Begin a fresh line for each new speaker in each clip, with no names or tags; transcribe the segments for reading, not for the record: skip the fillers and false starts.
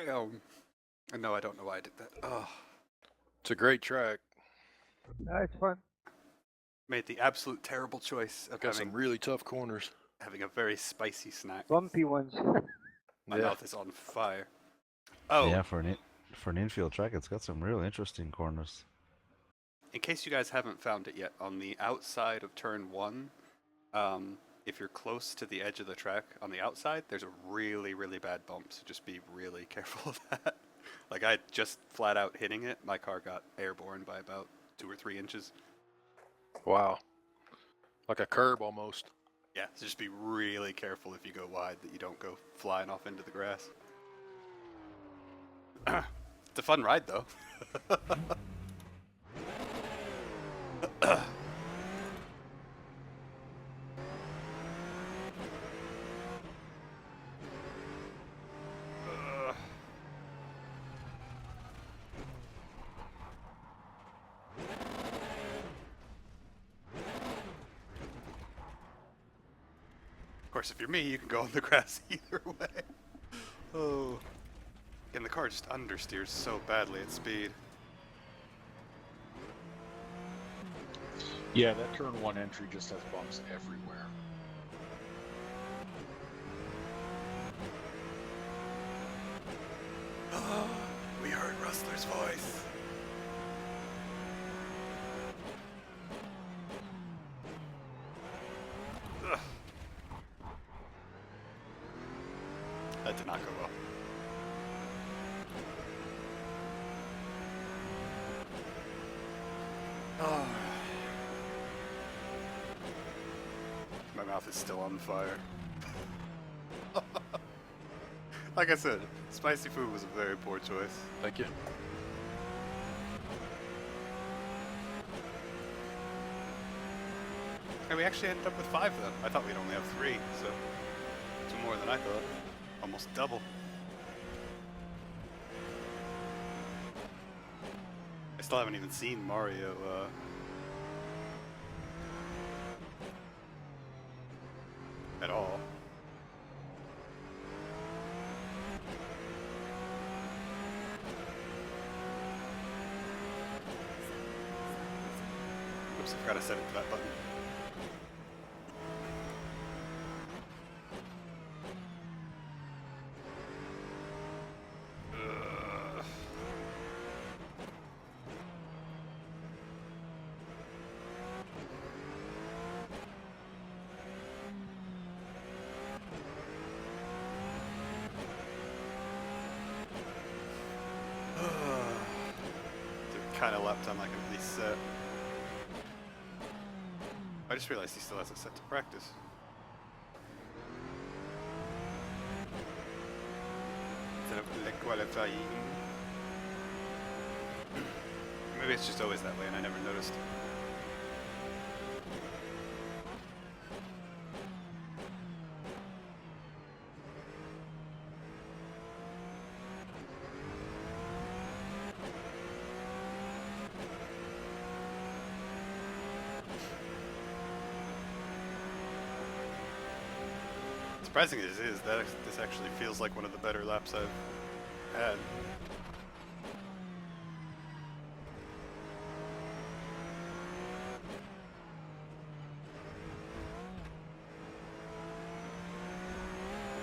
Bam! No, I don't know why I did that. Oh,
It's a great track.
It's fun.
made the absolute terrible choice of
Got some really tough corners.
having a very spicy snack.
Bumpy ones.
My
Yeah.
mouth is on fire. Oh,
Yeah, for an infield track, it's got some real interesting corners.
in case you guys haven't found it yet, on the outside of turn 1, if you're close to the edge of the track on the outside, there's a really, really bad bump, so just be really careful of that. Like, I just flat out hitting it, my car got airborne by about 2 or 3 inches.
Wow. Like a curb almost.
Yeah, so just be really careful if you go wide that you don't go flying off into the grass. It's a fun ride, though. Of course, if you're me, you can go on the grass either way. Oh. And the car just understeers so badly at speed.
Yeah, that turn 1 entry just has bumps everywhere.
We heard Rustler's voice. Ugh. That did not go well. Oh. My mouth is still on fire. Like I said, spicy food was a very poor choice.
Thank you.
And we actually ended up with 5 though. I thought we'd only have 3, so 2 more than I thought. Almost double. I still haven't even seen Mario at all. Oops, I forgot to set it to that button. The kind of lap time I can reset. I just realized he still has it set to practice. Instead of le qualifying. Maybe it's just always that way and I never noticed. Surprising as it is, this actually feels like one of the better laps I've had.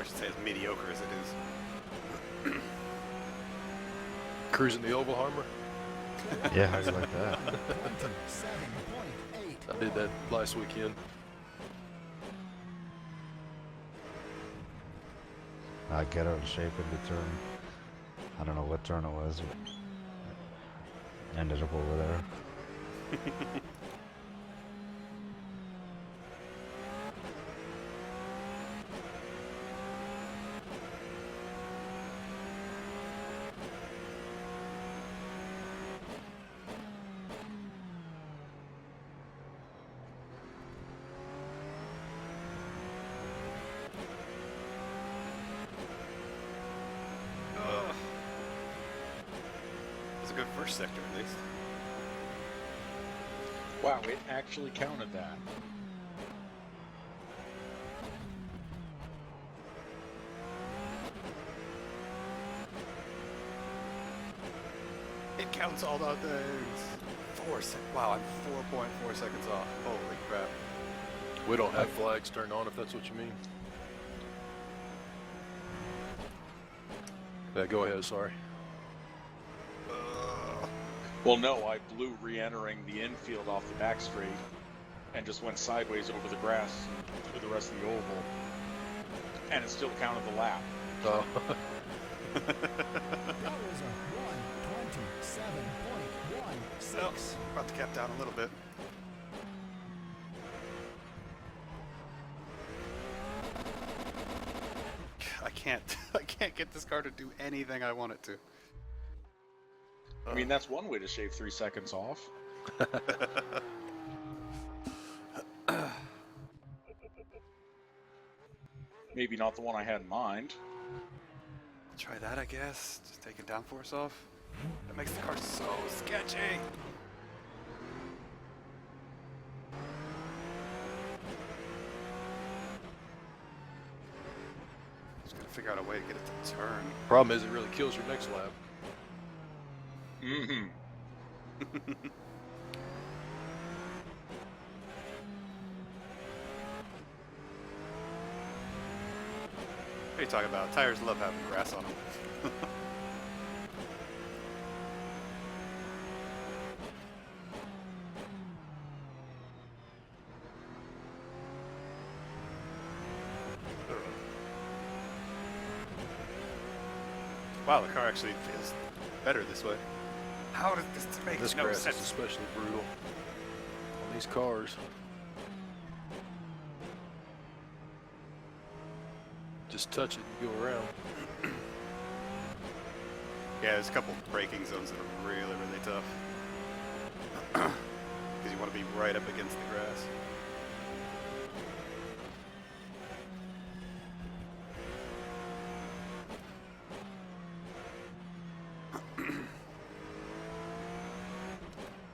I should say as mediocre as it is.
Cruising the oval armor.
Yeah, how do you like that?
I did that last weekend.
I get out of shape in the turn. I don't know what turn it was, but ended up over there.
Good first sector, at least.
Wow, it actually counted that.
It counts all the things. Wow, I'm 4.4 seconds off. Holy crap.
We don't have flags turned on, if that's what you mean. Yeah, go ahead, sorry.
Well, no, I blew re-entering the infield off the back straight and just went sideways over the grass through the rest of the oval. And it still counted the lap.
Oh.
That was a 1:27.16.
Oh, brought the cap down a little bit. I can't get this car to do anything I want it to.
I mean, that's one way to shave 3 seconds off. Maybe not the one I had in mind.
Try that, I guess. Just taking downforce off. That makes the car so sketchy. Just gotta figure out a way to get it to turn.
Problem is, it really kills your next lap.
Mm-hmm.
What are you talking about? Tires love having grass on them. Wow, the car actually feels better this way. How does this make
This
no
grass
sense?
is especially brutal on these cars. Just touch it and go around.
Yeah, there's a couple braking zones that are really, really tough. Because you want to be right up against the grass.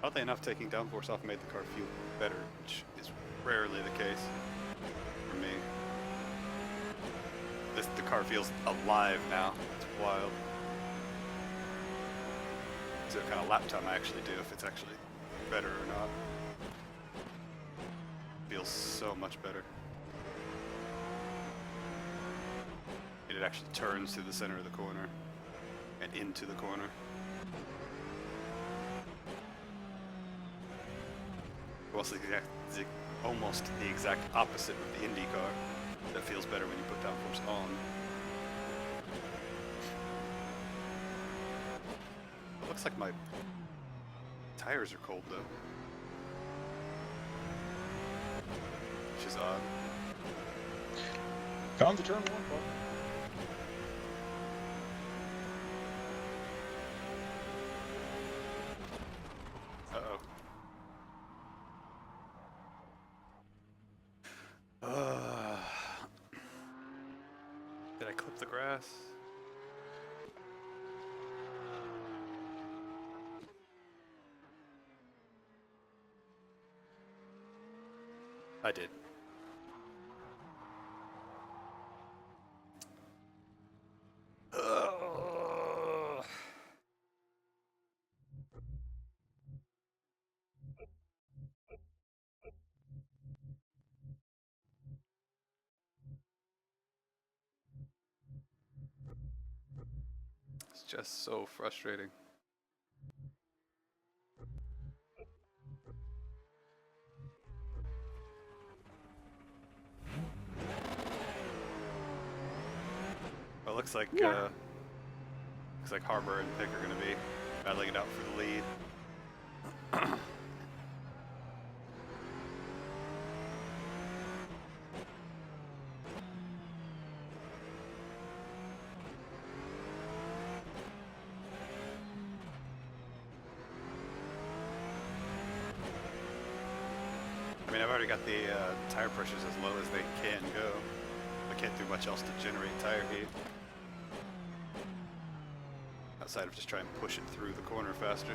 Oddly enough, taking downforce off made the car feel better, which is rarely the case for me. The car feels alive now. It's wild. So what kind of lap time I actually do, if it's actually better or not. Feels so much better. And it actually turns through the center of the corner and into the corner. Well, it's almost the exact opposite of the Indy car. That feels better when you put downforce on. It looks like my tires are cold though. Which is odd.
Found the turn one button.
Did I clip the grass? I did. It's just so frustrating. Well, looks like Harbor and Pick are going to be battling it out for the lead. I mean, I've already got the tire pressures as low as they can go. I can't do much else to generate tire heat. Outside of just trying to push it through the corner faster.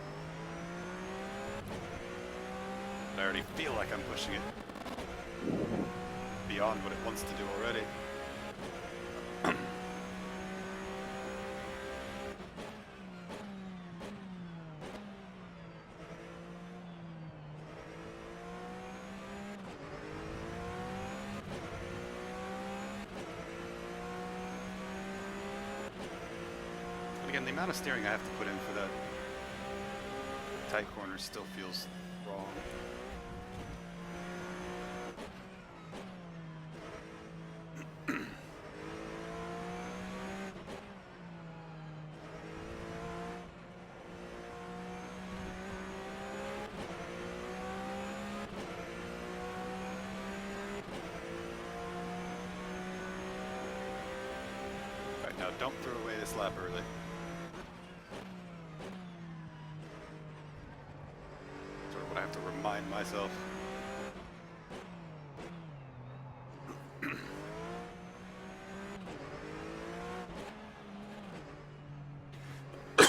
I already feel like I'm pushing it beyond what it wants to do already. Again, the amount of steering I have to put in for that tight corner still feels wrong. Alright, now don't throw away this lap early. Sort of what I have to remind myself.
I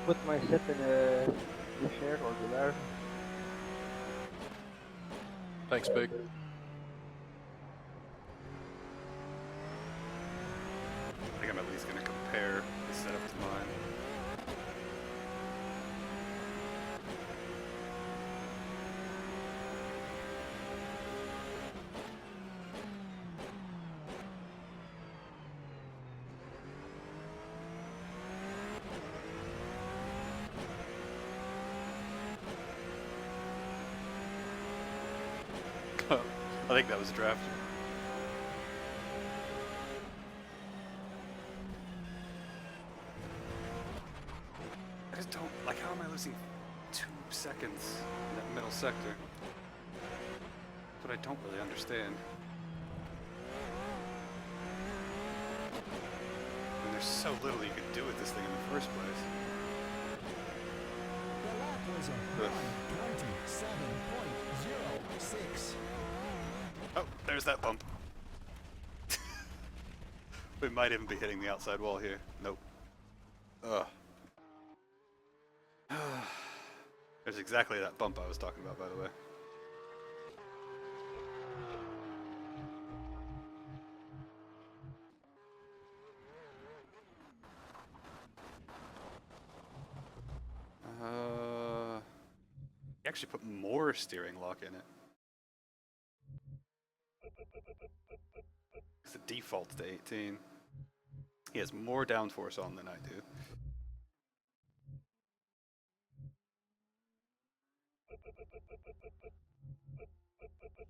put my set in the share or the there.
Thanks, Big.
I think I'm at least going to compare the setup to mine. I think that was a draft. I just don't, like, how am I losing 2 seconds in that middle sector? That's what I don't really understand. And there's so little you could do with this thing in the first place.
The lap was a 1:27.06.
Oh, there's that bump. We might even be hitting the outside wall here. Nope. Ugh. There's exactly that bump I was talking about, by the way. He actually put more steering lock in it. The default's to 18. He has more downforce on than I do.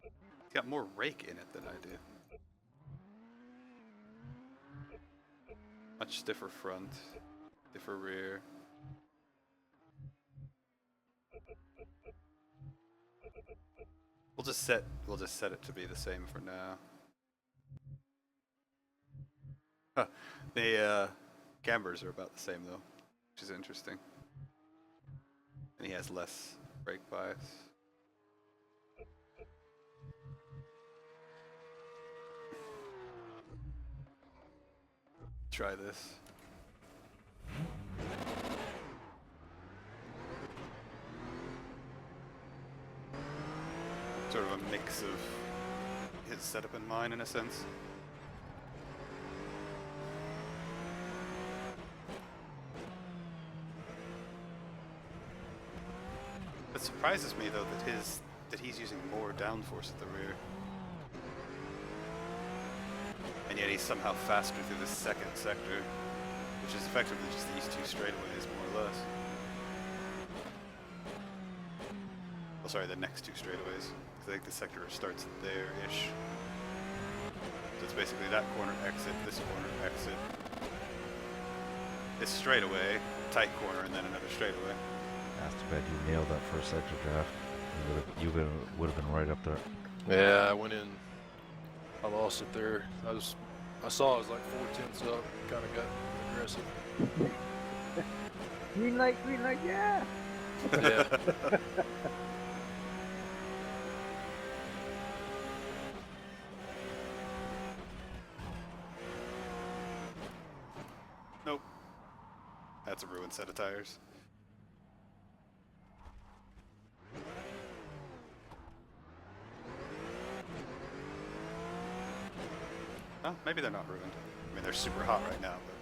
He's got more rake in it than I do. Much stiffer front, stiffer rear. We'll just set it to be the same for now. Huh. The cambers are about the same though, which is interesting. And he has less brake bias. Try this. Sort of a mix of his setup and mine in a sense. It surprises me though that he's using more downforce at the rear. And yet he's somehow faster through the second sector, which is effectively just these 2 straightaways more or less. Oh, sorry, the next 2 straightaways. I think the sector starts there-ish. So it's basically that corner exit, this corner exit, this straightaway, tight corner, and then another straightaway.
That's too bad you nailed that first sector draft. You would have been right up there.
Yeah, I went in. I lost it there. I saw it was like 4/10 up. Kind of got aggressive.
Green light, yeah!
Yeah.
Nope. That's a ruined set of tires. Well, maybe they're not ruined. I mean, they're super hot right now, but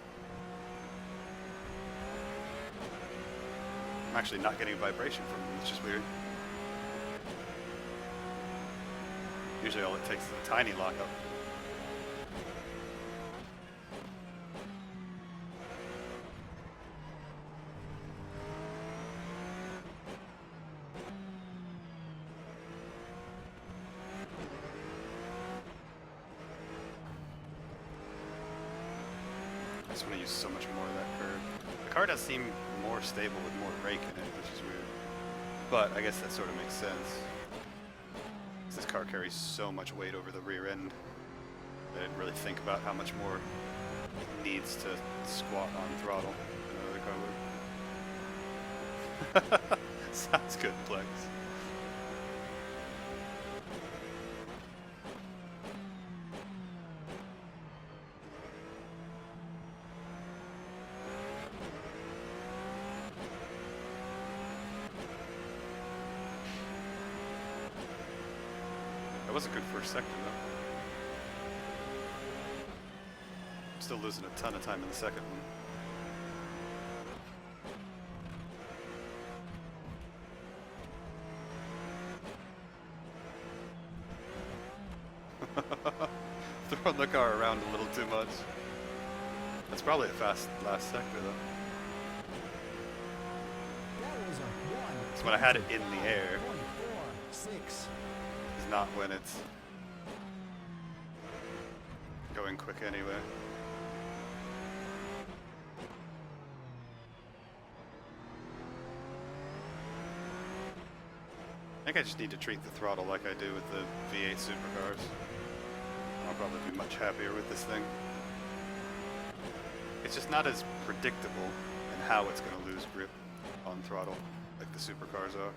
I'm actually not getting a vibration from them, which is weird. Usually all it takes is a tiny lockup. just want to use so much more of that curve. The car does seem more stable with more rake in it, which is weird. But I guess that sort of makes sense. 'Cause this car carries so much weight over the rear end. I didn't really think about how much more it needs to squat on throttle than another car would. Sounds good, Plex. That was a good first sector, though. I'm still losing a ton of time in the second one. Throwing the car around a little too much. That's probably a fast last sector, though.
That was a 1.
So when I had it in the air,
6.
is not when it's going quick anyway. I think I just need to treat the throttle like I do with the V8 supercars. I'll probably be much happier with this thing. It's just not as predictable in how it's going to lose grip on throttle like the supercars are.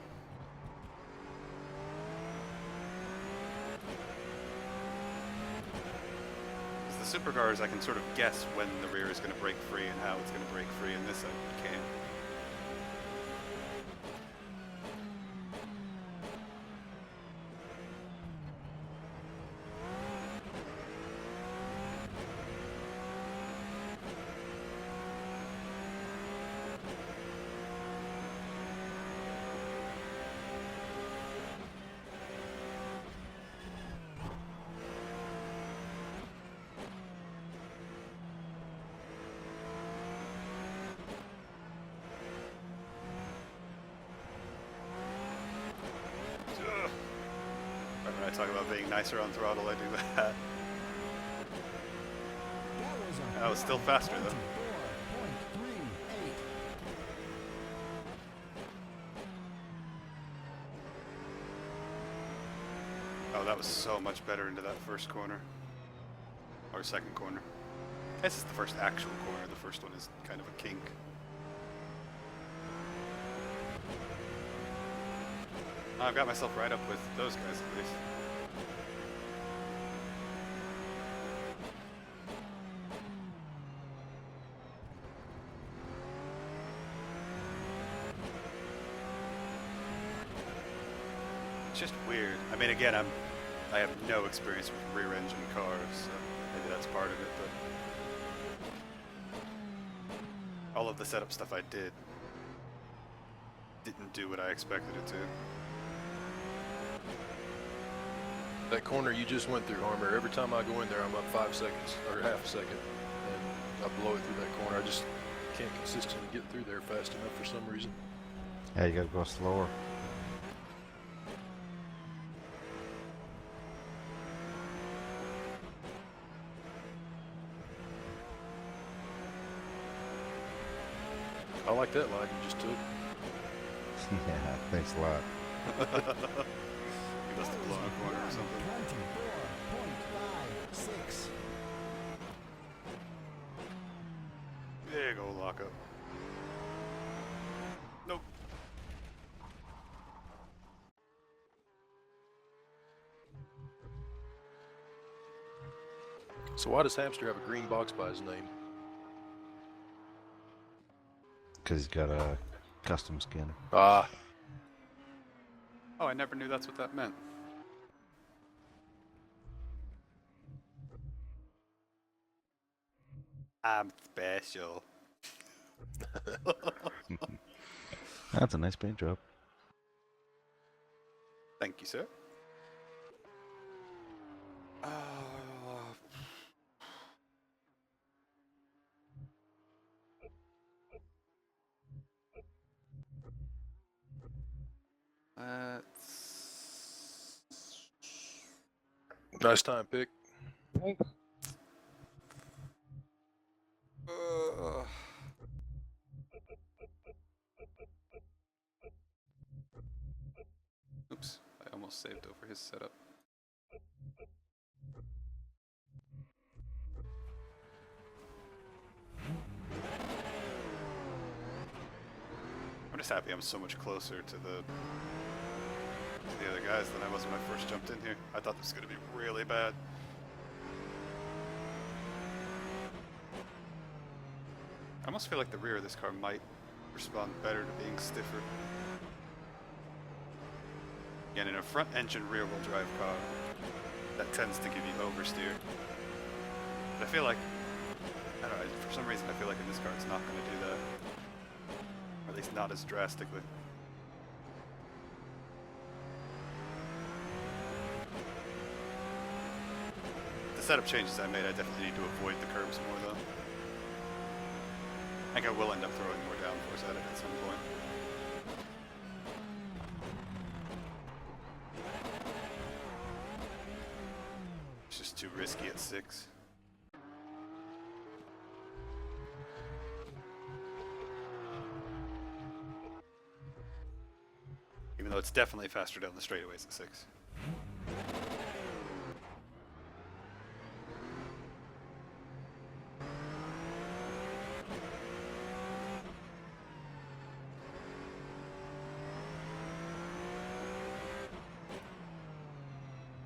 The supercars, I can sort of guess when the rear is going to break free and how it's going to break free, and this I can't. When I talk about being nicer on throttle, I do that. That was still faster though.
24.38.
Oh, that was so much better into that first corner. Or second corner. This is the first actual corner. The first one is kind of a kink. I've got myself right up with those guys at least. It's just weird. I mean, again, I have no experience with rear engine cars, so maybe that's part of it, but all of the setup stuff I did didn't do what I expected it to.
That corner you just went through, Harmer, every time I go in there, I'm up 5 seconds, or half a second, and I blow it through that corner. I just can't consistently get through there fast enough for some reason.
Yeah, you gotta go slower.
I like that line you just took.
Yeah, thanks a lot.
He must have blown a corner or something.
24.56.
Big old lockup. Nope.
So why does Hamster have a green box by his name?
Because he's got a custom skin.
Ah,
Oh, I never knew that's what that meant. I'm special.
That's a nice paint job.
Thank you, sir.
nice time pick.
Thanks.
Oops, I almost saved over his setup. I'm just happy I'm so much closer to the other guys than I was when I first jumped in here. I thought this was going to be really bad. I almost feel like the rear of this car might respond better to being stiffer. Again, in a front-engine rear-wheel drive car, that tends to give you oversteer. But I feel like, I don't know, for some reason I feel like in this car it's not going to do that. Or at least not as drastically. The setup changes I made, I definitely need to avoid the curbs more though. I think I will end up throwing more downforce at it at some point. It's just too risky at 6. Even though it's definitely faster down the straightaways at 6.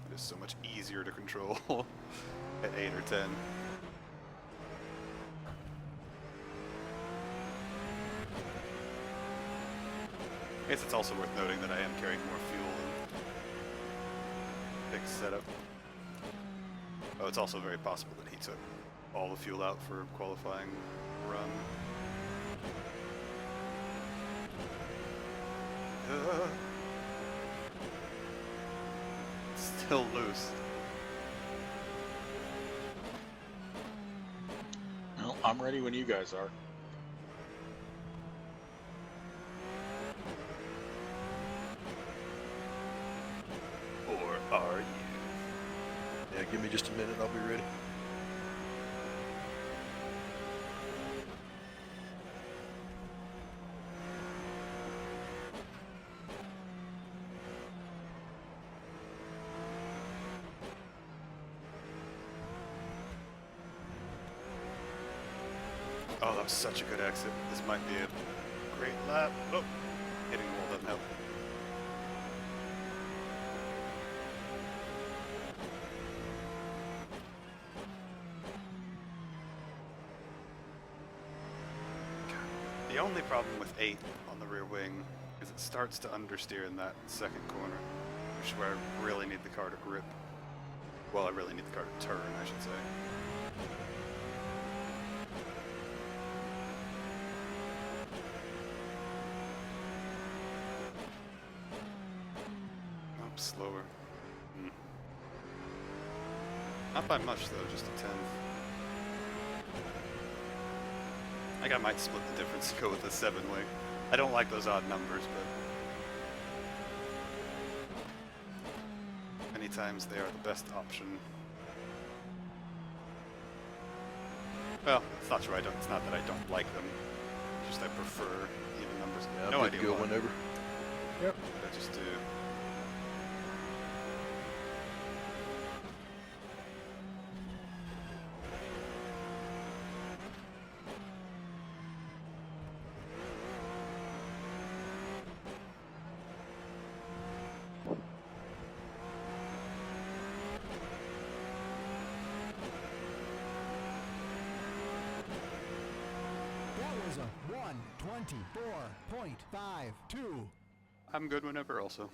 It is so much easier to control at 8 or 10. I guess it's also worth noting that I am carrying more fuel than Pick's setup. Oh, it's also very possible that he took all the fuel out for qualifying run. Still loose.
Well, I'm ready when you guys are.
Or are you?
Yeah, give me just a minute, I'll be ready.
Oh, that was such a good exit. This might be a great lap. Oh, hitting the wall doesn't help. The only problem with 8 on the rear wing is it starts to understeer in that second corner, which is where I really need the car to grip. Well, I really need the car to turn, I should say. Oh, slower. Not by much though, just a 10th. I think I might split the difference and go with the 7-wing. I don't like those odd numbers, but many times they are the best option. Well, it's not true. It's not that I don't like them. It's just I prefer even numbers.
Yeah,
No
I'm good
idea
to go
why.
whenever.
Yep.
I just do.
That was a 124.52.
I'm good whenever also.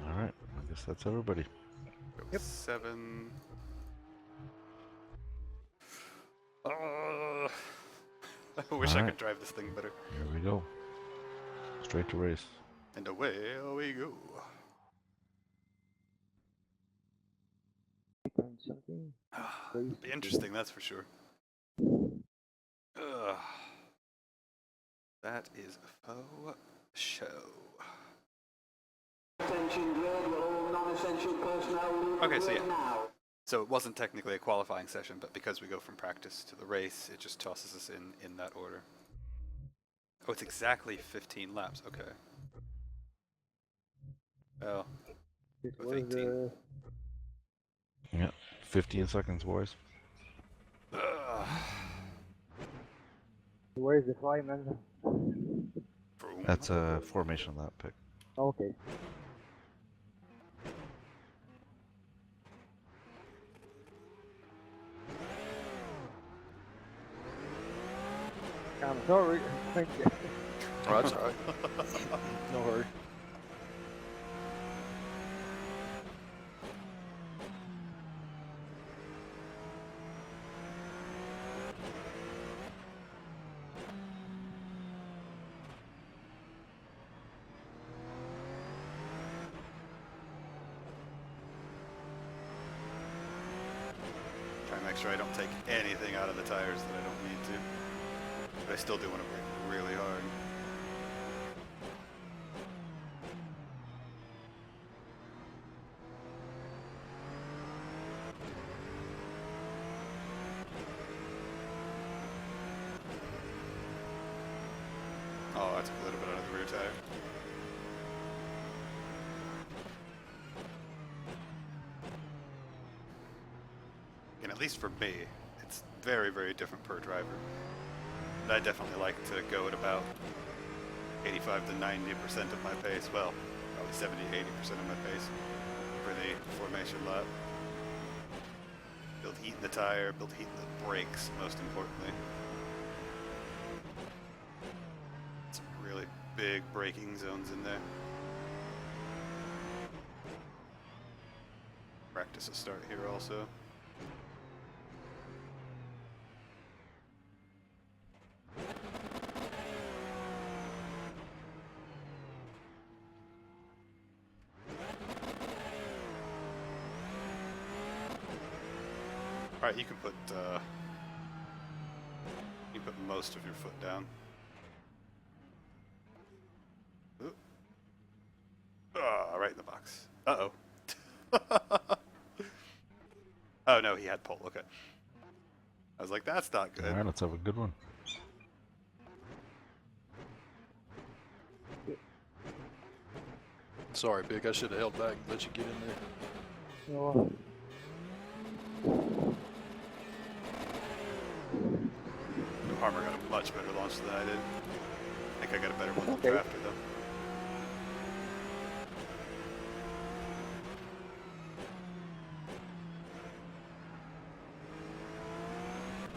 Alright, I guess that's everybody.
Go 7. I wish I
Alright.
could drive this thing better.
Here we go. Straight to race.
And away we go.
Something.
It'll be interesting, that's for sure. That is a faux show.
Attention grid, will all non-essential personnel leave the
Okay, so
grid
yeah.
now.
So it wasn't technically a qualifying session, but because we go from practice to the race, it just tosses us in that order. Oh, it's exactly 15 laps. Okay. Well,
It
with
was
18.
Yeah, 15 seconds, boys.
where's the fireman?
Boom.
That's a formation lap pick.
Okay. I'm sorry. Thank you.
Oh, that's alright. No hurry.
Try and make sure I don't take anything out of the tires that I don't need to. But I still do want to brake really hard. Oh, I took a little bit out of the rear tire. And at least for me, it's very, very different per driver. But I definitely like to go at about 85 to 90% of my pace. Well, probably 70 to 80% of my pace for the formation lap. Build heat in the tire, build heat in the brakes, most importantly. Some really big braking zones in there. Practice a start here also. Alright, you can put most of your foot down. Ooh. Ah, right in the box. Uh-oh. Oh no, he had pole, okay. I was like, that's not good.
Alright, let's have a good one.
Sorry, Big. I should have held back and let you get in there.
No.
Harmer got a much better launch than I did. I think I got a better one than
Okay.
Drafter though.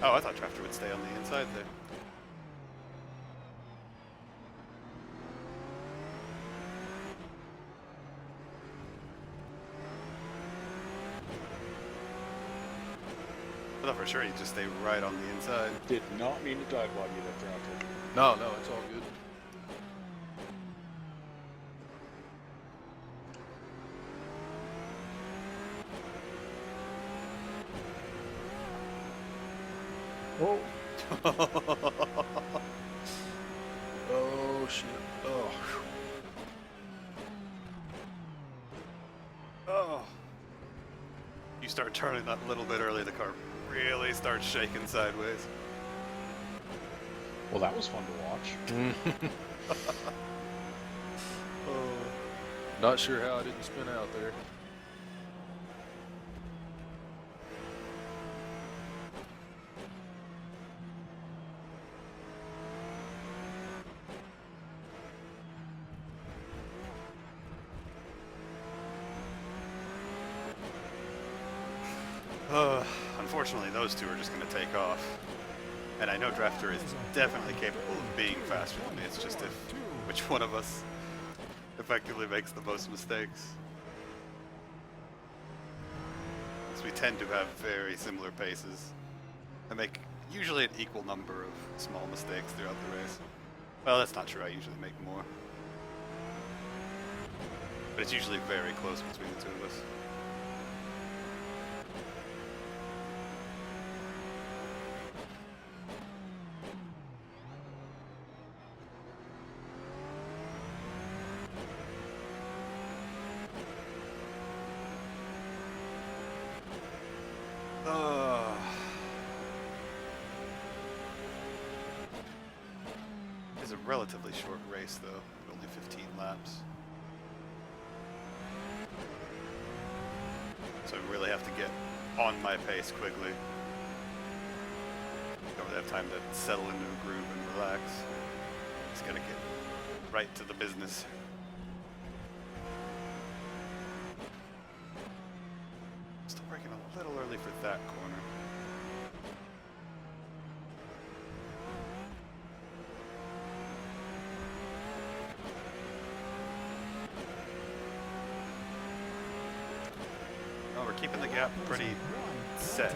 Oh, I thought Drafter would stay on the inside there. I thought for sure he'd just stay right on the inside.
Did not mean to dive while you that Drafter.
No, no, it's all good.
Oh,
Oh, shit. Oh.
Oh. You start turning that little bit early, the car really starts shaking sideways.
Well, that was fun to watch.
Not sure how I didn't spin out there.
Unfortunately, those two are just going to take off. And I know Drafter is definitely capable of being faster than me. It's just which one of us effectively makes the most mistakes. Because we tend to have very similar paces. I make usually an equal number of small mistakes throughout the race. Well, that's not true. I usually make more. But it's usually very close between the two of us. a relatively short race though, only 15 laps. So I really have to get on my pace quickly. Don't really have time to settle into a groove and relax. Just gotta get right to the business. Still braking a little early for that corner. Oh, we're keeping the gap pretty set.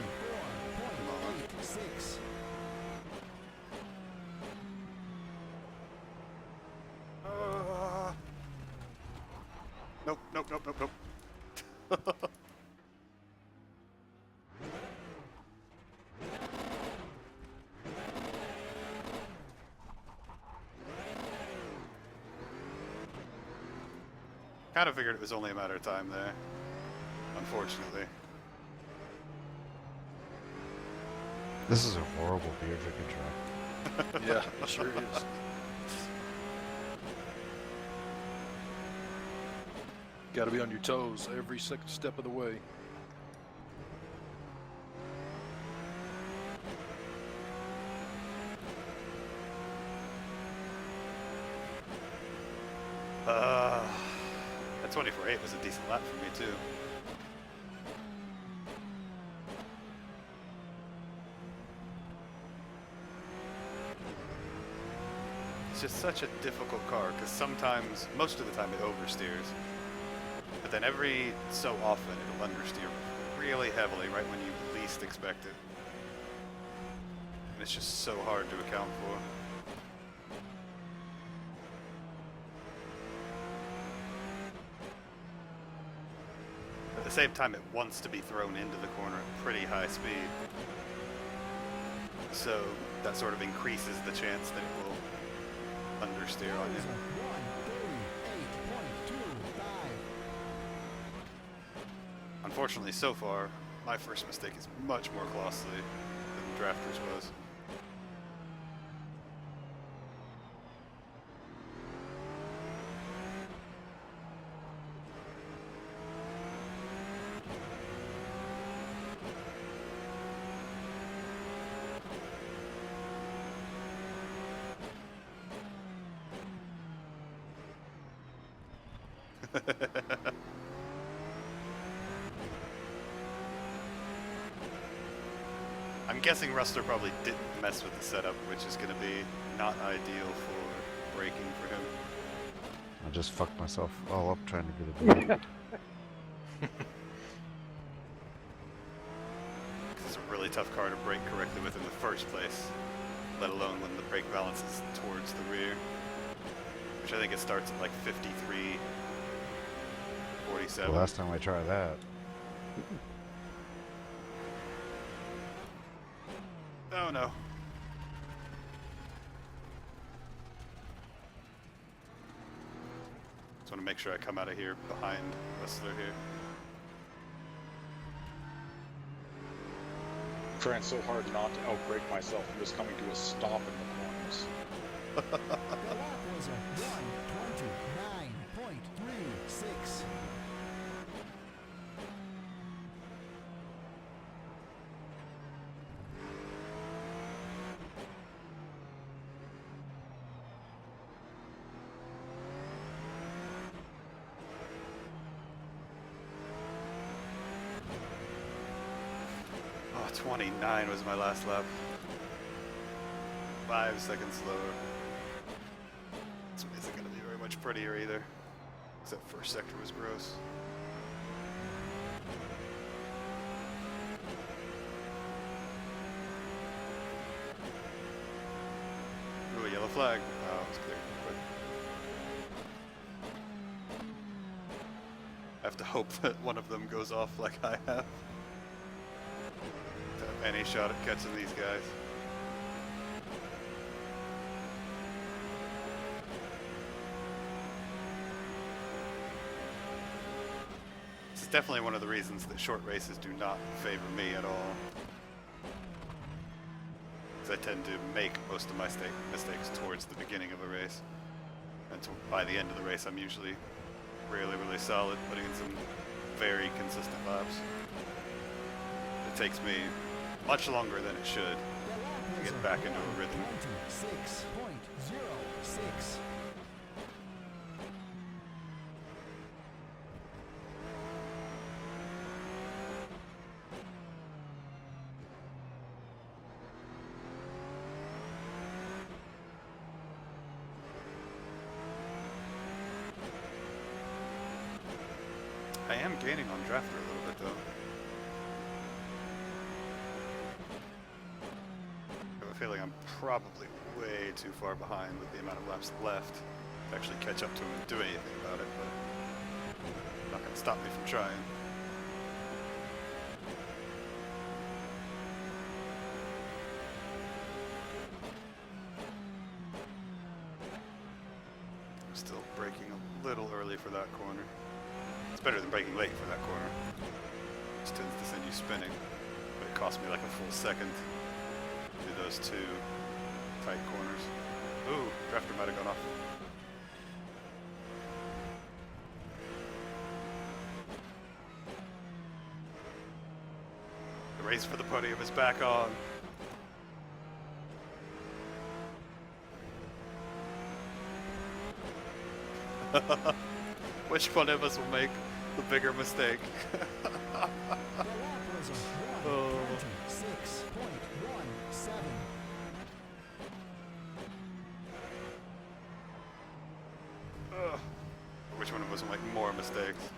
Nope, nope, nope, nope, nope. Kind of figured it was only a matter of time there, unfortunately.
This is a horrible beer drinking track.
Yeah, it sure is. Got to be on your toes every second step of the way.
That 24.8 was a decent lap for me too. It's just such a difficult car because sometimes, most of the time it oversteers. But then every so often it'll understeer really heavily right when you least expect it. And it's just so hard to account for. At the same time, it wants to be thrown into the corner at pretty high speed. So that sort of increases the chance that it will understeer on you. Unfortunately, so far, my first mistake is much more costly than Drafters was. I'm guessing Rustler probably didn't mess with the setup, which is going to be not ideal for braking for him.
I just fucked myself all up trying to get a beer.
It's a really tough car to brake correctly with in the first place, let alone when the brake balance is towards the rear, which I think it starts at like 53, 47.
The last time I tried that.
Oh no. Just want to make sure I come out of here behind Whistler here.
I'm trying so hard not to outbrake myself. I'm just coming to a stop in the corners.
The lap was a 1:29.36.
Oh, 29 was my last lap. 5 seconds slower. This isn't going to be very much prettier either. Except first sector was gross. Ooh, a yellow flag. Oh, it was clear. Quick. I have to hope that one of them goes off like I have. To have any shot at catching these guys. This is definitely one of the reasons that short races do not favor me at all. because I tend to make most of my mistakes towards the beginning of a race. And by the end of the race, I'm usually really, really solid, putting in some very consistent laps. It takes me much longer than it should to get back into a rhythm.
26.06.
I am gaining on Drafter a little bit though. I have a feeling I'm probably way too far behind with the amount of laps left to actually catch up to him and do anything about it, but not going to stop me from trying. I'm still braking a little early for that corner. It's better than braking late for that corner. Which tends to send you spinning, but it cost me like a full second to do those two tight corners. Ooh, Drafter might have gone off. The race for the podium is back on. Which one of us will make the bigger mistake?
The lap was a 126.17.
Which one of us will make more mistakes?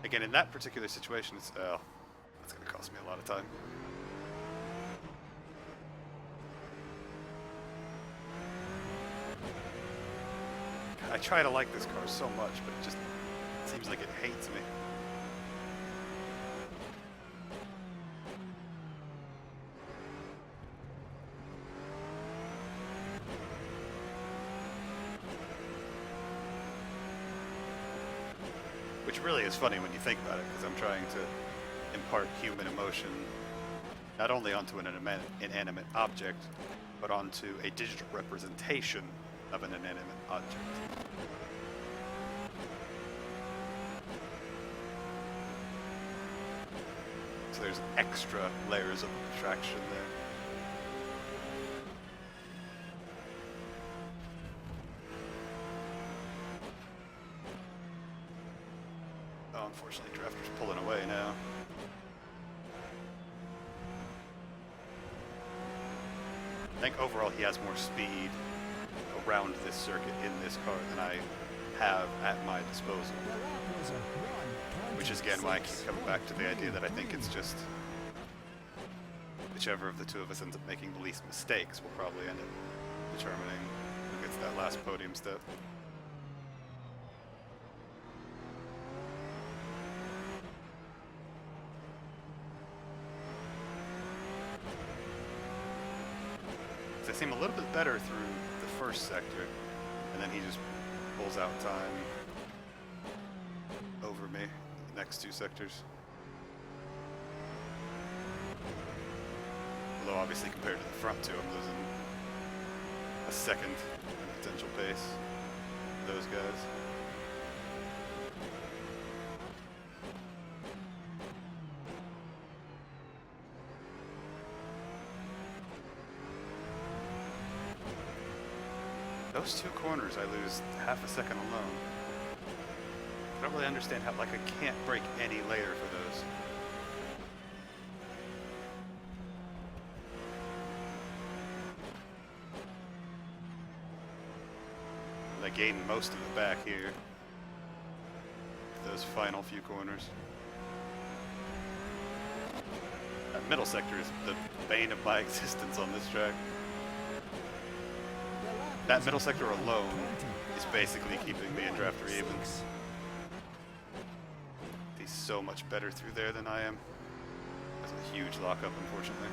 Again, in that particular situation, it's that's going to cost me a lot of time. I try to like this car so much, but it just seems like it hates me. Which really is funny when you think about it, because I'm trying to impart human emotion not only onto an inanimate object, but onto a digital representation of an inanimate object. So there's extra layers of abstraction there. Oh, unfortunately, Drafter's pulling away now. I think overall he has more speed around this circuit in this car than I have at my disposal.
The lap was a 126.
Which is again why I keep coming back to the idea that I think it's just whichever of the two of us ends up making the least mistakes will probably end up determining who gets that last podium step. I seem a little bit better through the first sector, and then he just pulls out time over me the next two sectors. Although obviously compared to the front two, I'm losing a second in potential pace for those guys. Those two corners, I lose half a second alone. I don't really understand how, like, I can't break any later for those. And I gain most of it back here. Those final few corners. That middle sector is the bane of my existence on this track. That middle sector alone is basically keeping me and Drafter even. He's so much better through there than I am. That's a huge lockup, unfortunately.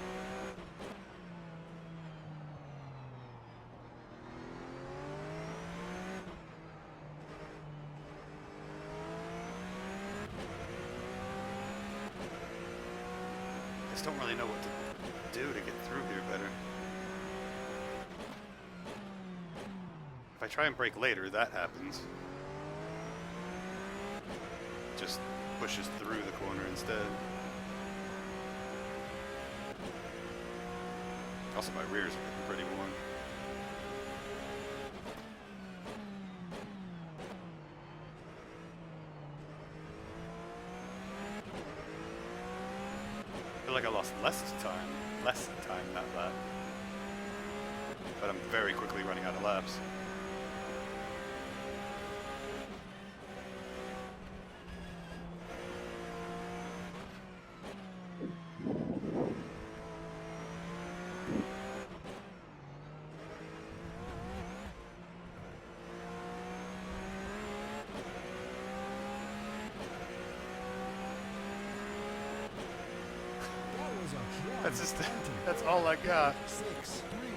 I just don't really know what to do to get through here better. I try and brake later, that happens. Just pushes through the corner instead. Also, my rears are getting pretty warm. I feel like I lost less time that lap. But I'm very quickly running out of laps.
That was a
That's just
20,
that's all I got.
6, 3.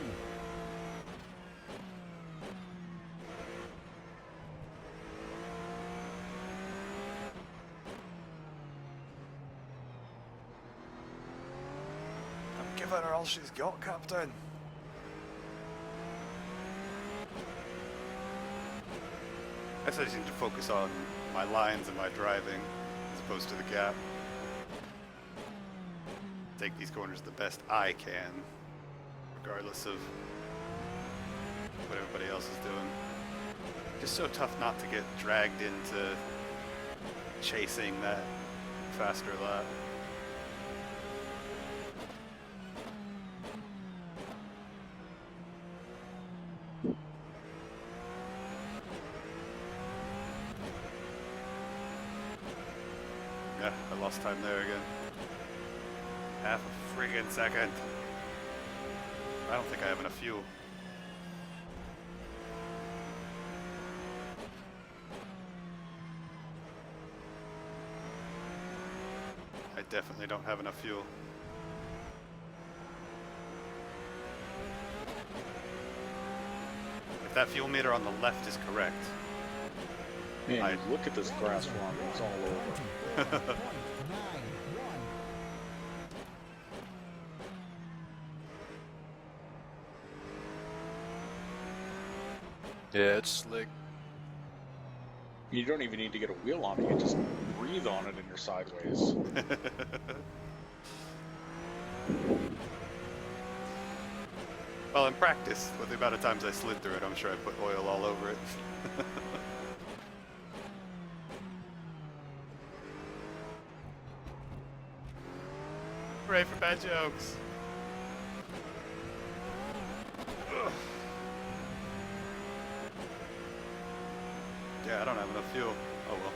I'm giving her all she's got, Captain. I guess I just need to focus on my lines and my driving as opposed to the gap. Take these corners the best I can, regardless of what everybody else is doing. Just so tough not to get dragged into chasing that faster lap. Yeah, I lost time there again. Half a friggin' second. I don't think I have enough fuel. I definitely don't have enough fuel. If that fuel meter on the left is correct,
Man, look at this grass farm. It's all over.
20.91.
Yeah, it's slick.
You don't even need to get a wheel on it. You can just breathe on it in your sideways.
well, in practice, with the amount of times I slid through it, I'm sure I put oil all over it. Hooray for bad jokes! Ugh. Yeah, I don't have enough fuel. Oh well.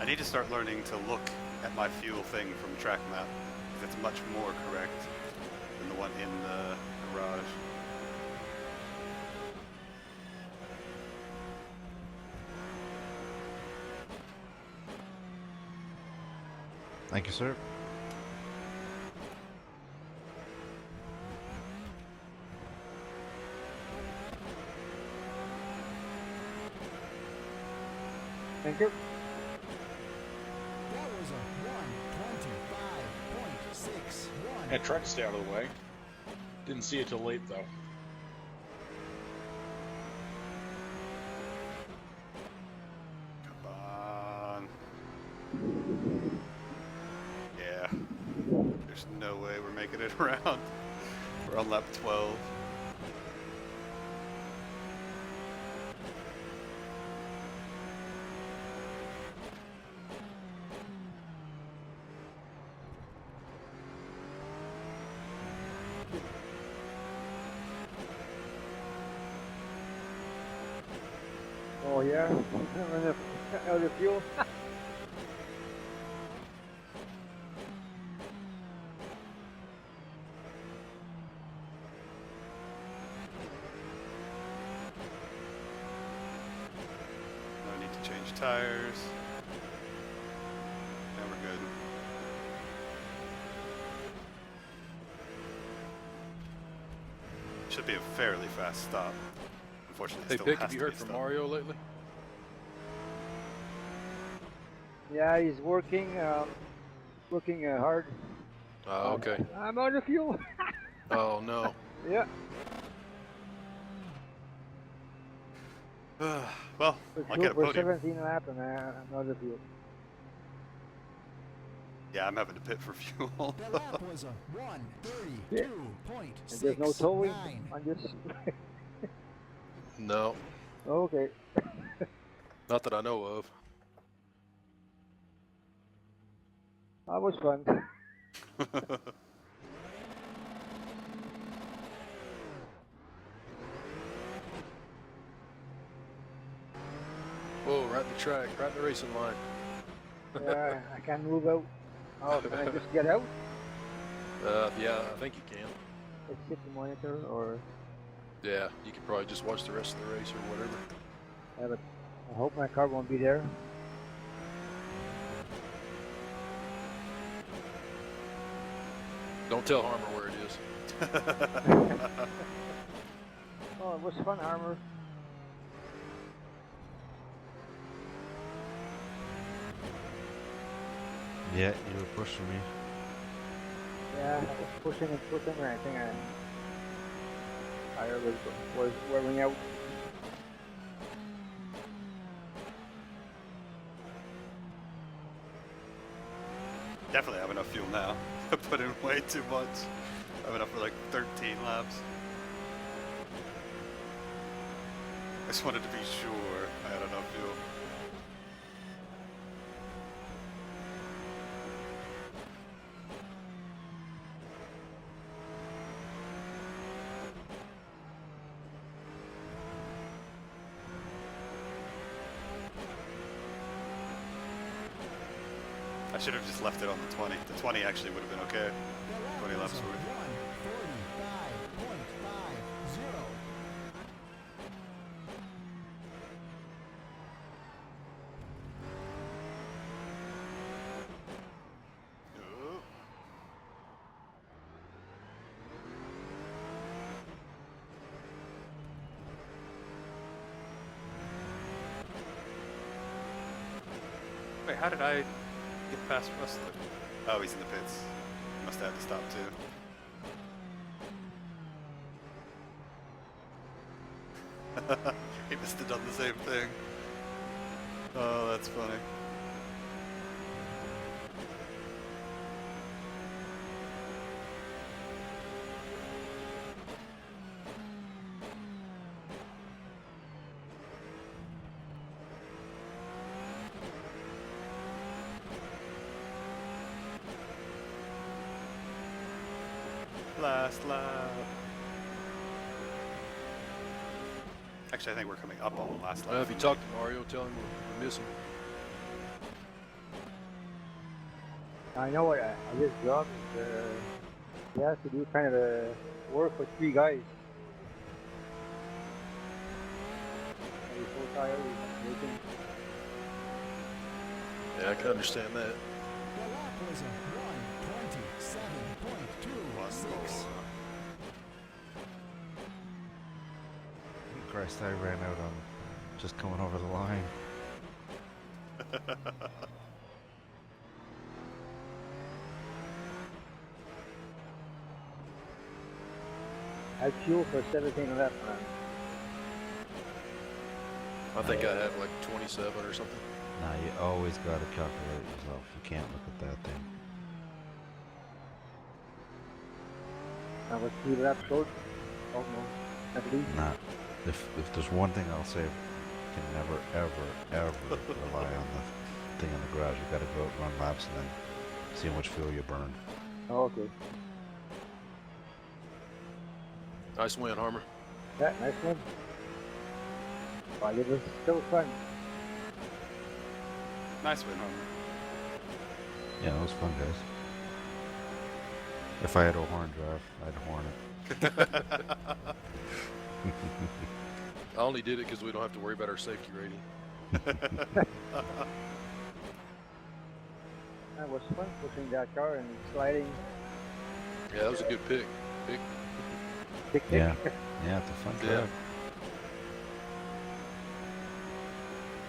I need to start learning to look at my fuel thing from track map, because it's much more correct than the one in the garage.
Thank you, sir.
Thank you.
That was a 125.61.
I tried to stay out of the way. Didn't see it till late, though.
Come on. Yeah. There's no way we're making it around. We're on lap 12.
Oh yeah, the fuel.
No need to change tires. Now we're good. Should be a fairly fast stop. Unfortunately,
Hey,
it still
Pick,
has
have you
to
heard
be
from
stopped.
Mario lately?
Yeah, he's working. working hard.
Oh, okay.
I'm out of fuel.
Oh, no.
Yeah.
Well,
Let's
I'll
go
get a
for
podium.
17 lap and I'm out of fuel.
Yeah, I'm having to pit for fuel.
The lap was a 1:32.69.
And there's no towing on this.
No.
Okay.
Not that I know of.
That was fun.
Whoa, right in the track, right in the racing line.
Yeah, I can't move out. Oh, can I just get out?
Yeah, I think you can.
Let's hit the monitor or...
Yeah, you can probably just watch the rest of the race or whatever.
Yeah, but I hope my car won't be there.
Don't tell Harmer where it is.
Oh, it was fun, Armor.
Yeah, you were pushing me.
Yeah, I was pushing and pushing, and I think I was wearing out.
Definitely have enough fuel now. I put in way too much. I have enough for like 13 laps. I just wanted to be sure I had enough fuel. I should have just left it on the 20. The 20 actually would have been okay. 20 laps worth.
1:45.50.
Oh. Wait, how did I get past Rustler? Oh, he's in the pits. Must have had to stop too. He must have done the same thing. Oh, that's funny. Last lap. Actually, I think we're coming up on the last lap.
If you talk to Mario, tell him we miss him.
I know what this job is. You have to do kind of a work for 3 guys. And you're so tired, you can-
Yeah, I can understand that.
The lap was a 1:27.26.
Christ, I ran out on just coming over the line.
I had fuel for 17 left.
I think I have like 27 or something.
Nah, you always gotta calculate yourself. You can't look at that thing.
I was 3 laps short. Oh no, at least.
Nah, if there's one thing I'll say, you can never, ever, ever rely on the thing in the garage. You gotta go out, run laps, and then see how much fuel you burn.
Oh, okay.
Nice win, Harmer.
Yeah, nice one. But it was still fun.
Nice win, Homer.
Yeah, that was fun, guys. If I had a horn drive, I'd horn it.
I only did it because we don't have to worry about our safety rating.
That was fun pushing that car and sliding.
Yeah, that was a good pick.
Tick, tick.
Yeah, yeah, it's a fun
Yeah.
drive.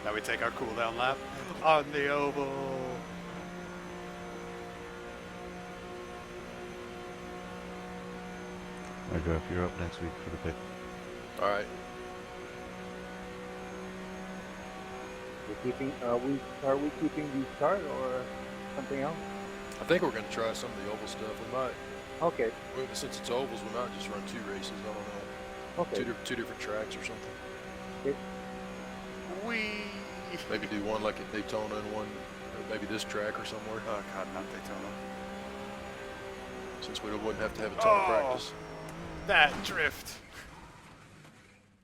Now we take our cool down lap on the oval.
Alright, Jeff, you're up next week for the pick.
All right.
We're keeping, are we keeping the start or something else?
I think we're going to try some of the oval stuff. We might,
Okay,
since it's ovals, we might just run 2 races. I don't know.
okay.
Two different tracks or something.
Whee!
Maybe do one like at Daytona and one, or maybe this track or somewhere.
Oh god, not Daytona.
Since we wouldn't have to have a ton of practice.
That drift!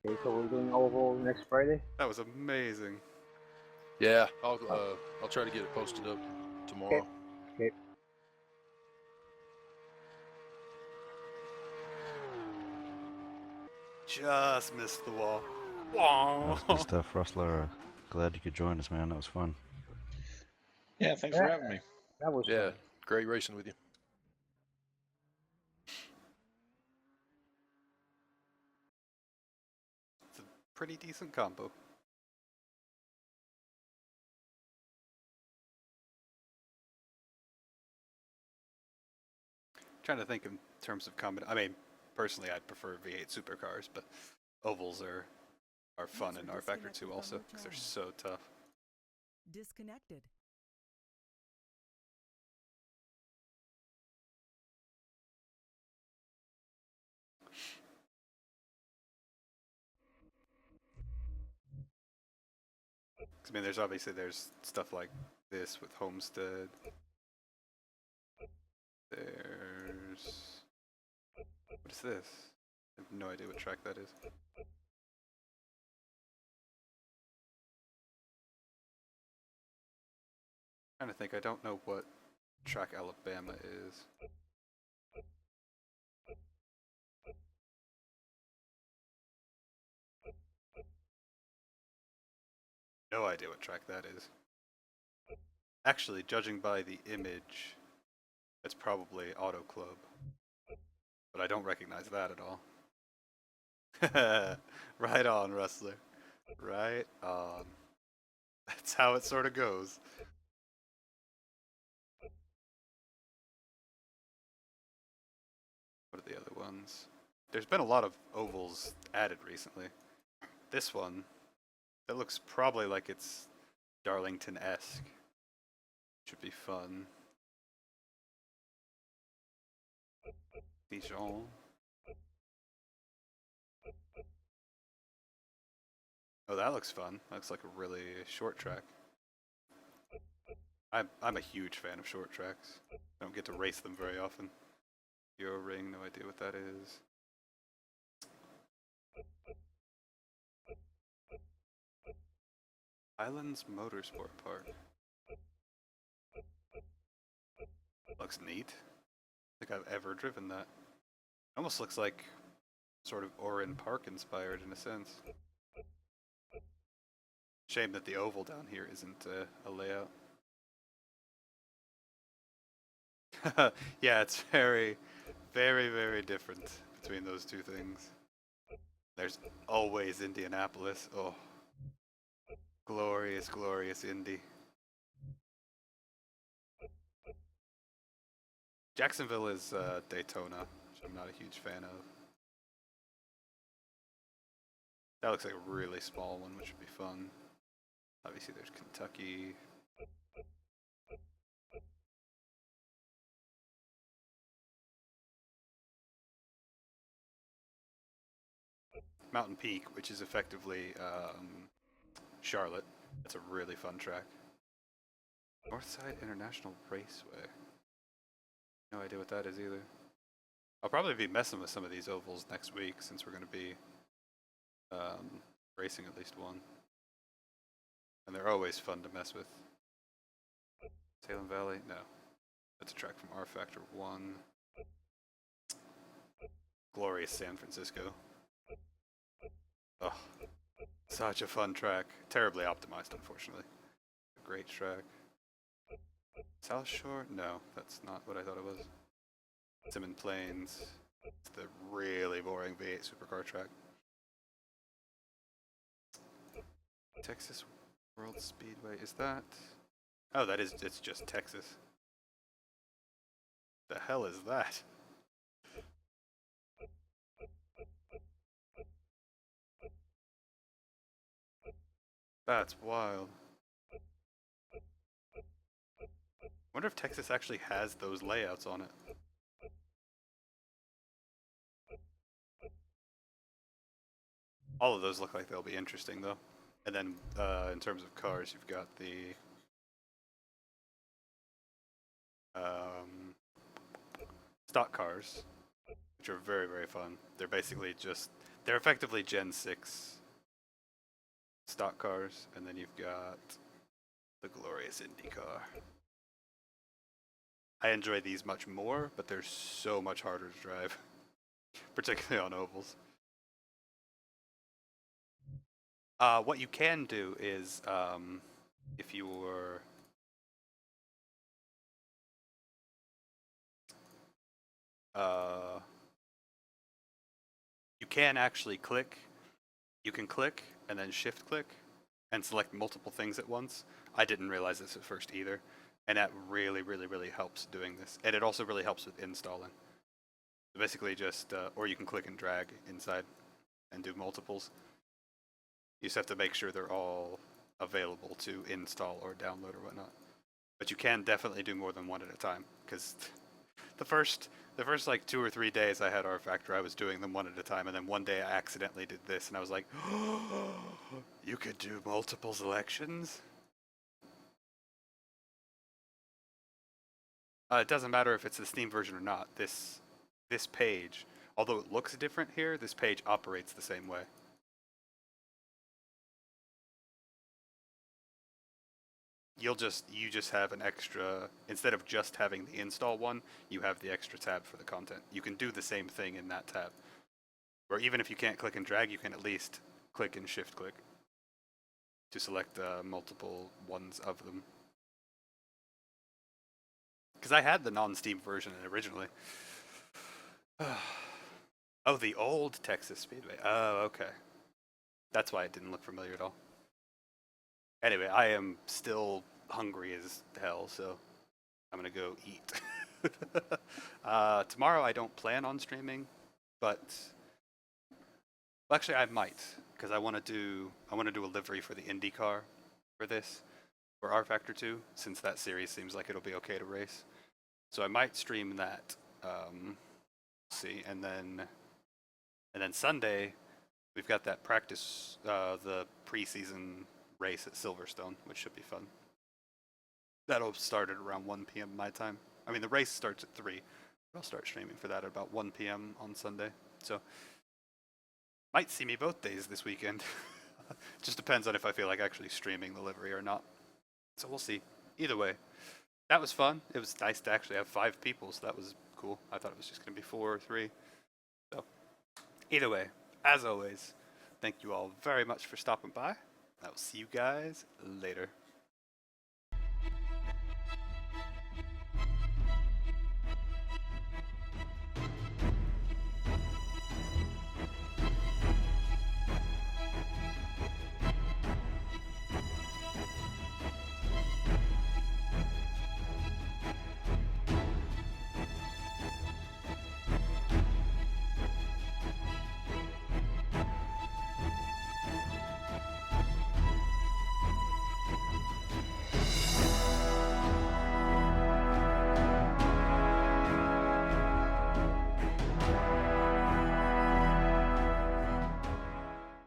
Okay, so we're doing oval next Friday?
That was amazing.
Yeah, I'll try to get it posted up tomorrow.
Okay.
Just missed the wall.
That's good stuff, Rustler. Glad you could join us, man. That was fun.
Yeah, thanks for having me.
That was
Yeah,
fun.
great racing with you.
It's a pretty decent combo. Trying to think in terms of I mean, personally, I'd prefer V8 supercars, but ovals are fun in RFactor too, also because they're so tough.
Disconnected. I mean, there's stuff like this with Homestead. There's what is this? I have no idea what track that is. Trying to think, I don't know what track Alabama is. No idea what track that is. Actually, judging by the image, it's probably Auto Club. But I don't recognize that at all. Right on, Rustler. Right on. That's how it sort of goes. What are the other ones? There's been a lot of ovals added recently. This one, that looks probably like it's Darlington-esque. Should be fun. Dijon. Oh, that looks fun. That looks like a really short track. I'm a huge fan of short tracks. I don't get to race them very often. Euro Ring, no idea what that is. Islands Motorsport Park. Looks neat. I don't think I've ever driven that. Almost looks like sort of Oran Park inspired in a sense. Shame that the oval down here isn't a layout. Yeah, it's very, very, very different between those two things. There's always Indianapolis. Oh, glorious, glorious Indy. Jacksonville is Daytona, which I'm not a huge fan of. That looks like a really small one, which would be fun. Obviously, there's Kentucky. Mountain Peak, which is effectively Charlotte. That's a really fun track. Northside International Raceway. No idea what that is either. I'll probably be messing with some of these ovals next week since we're going to be racing at least one. And they're always fun to mess with. Salem Valley? No. That's a track from RFactor 1. Glorious San Francisco. Oh, such a fun track. Terribly optimized, unfortunately. A great track. South Shore? No, that's not what I thought it was. Simon Plains. It's the really boring V8 supercar track. Texas World Speedway, is that? Oh, it's just Texas. The hell is that?
That's wild. Wonder if Texas actually has those layouts on it. All of those look like they'll be interesting though. And then in terms of cars, you've got the stock cars, which are very, very fun. They're basically just, they're effectively Gen 6 stock cars, and then you've got the glorious Indy car. I enjoy these much more, but they're so much harder to drive, particularly on ovals. What you can do is, if you're you can actually click. You can click and then shift click and select multiple things at once. I didn't realize this at first either, and that really, really, really helps doing this. And it also really helps with installing. So basically just, or you can click and drag inside and do multiples. You just have to make sure they're all available to install or download or whatnot. But you can definitely do more than one at a time, because the first like 2 or 3 days I had RFactor, I was doing them one at a time, and then one day I accidentally did this, and I was like, oh, you could do multiple selections? It doesn't matter if it's the Steam version or not. This page, although it looks different here, this page operates the same way. You just have an extra, instead of just having the install one, you have the extra tab for the content. You can do the same thing in that tab. Or even if you can't click and drag, you can at least click and shift click to select multiple ones of them. Because I had the non-Steam version originally. Oh, the old Texas Speedway. Oh, okay. That's why it didn't look familiar at all. Anyway, I am still hungry as hell, so I'm gonna go eat. Tomorrow I don't plan on streaming, but well, actually I might, because I want to do a livery for the IndyCar for this, for RFactor 2, since that series seems like it'll be okay to race. So I might stream that. See, and then Sunday we've got that practice, the preseason race at Silverstone, which should be fun. That'll start at around 1 p.m. my time. I mean, the race starts at 3. I'll start streaming for that at about 1 p.m. on Sunday. So, might see me both days this weekend. Just depends on if I feel like actually streaming the livery or not. So we'll see. Either way, that was fun. It was nice to actually have 5 people, so that was cool. I thought it was just going to be 4 or 3. So, either way, as always, thank you all very much for stopping by. I will see you guys later.